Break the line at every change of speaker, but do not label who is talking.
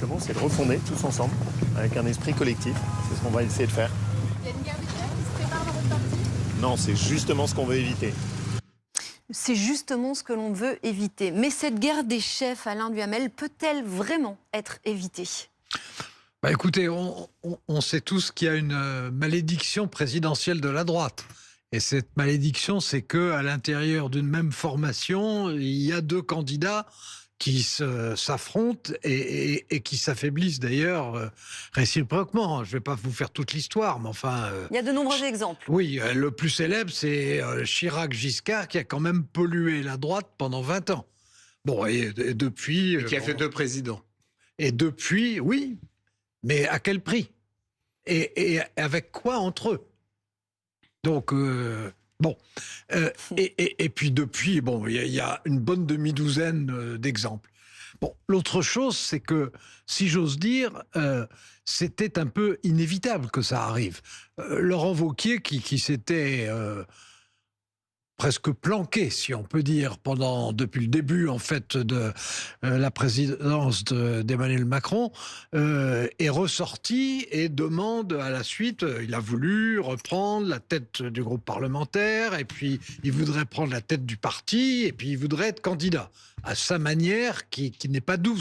justement, c'est de refonder tous ensemble, avec un esprit collectif. C'est ce qu'on va essayer de faire.
Il y a une guerre des chefs qui se prépare dans votre parti?
Non, c'est justement ce qu'on veut éviter.
C'est justement ce que l'on veut éviter. Mais cette guerre des chefs, Alain Duhamel, peut-elle vraiment être évitée ?
Écoutez, on sait tous qu'il y a une malédiction présidentielle de la droite. Et cette malédiction, c'est qu'à l'intérieur d'une même formation, il y a deux candidats qui s'affrontent et qui s'affaiblissent d'ailleurs réciproquement. Je ne vais pas vous faire toute l'histoire, mais enfin...
Il y a de nombreux exemples.
Oui, le plus célèbre, c'est Chirac-Giscard qui a quand même pollué la droite pendant 20 ans. Bon, et depuis...
Et qui a fait 2 présidents.
Et depuis, oui, mais à quel prix ? Et avec quoi entre eux ? Donc, et puis depuis, il y a une bonne demi-douzaine d'exemples. Bon, l'autre chose, c'est que, si j'ose dire, c'était un peu inévitable que ça arrive. Laurent Wauquiez, qui s'était presque planqué, si on peut dire, depuis le début, en fait, de la présidence d'Emmanuel Macron, est ressorti et demande à la suite, il a voulu reprendre la tête du groupe parlementaire, et puis il voudrait prendre la tête du parti, et puis il voudrait être candidat, à sa manière qui n'est pas douce.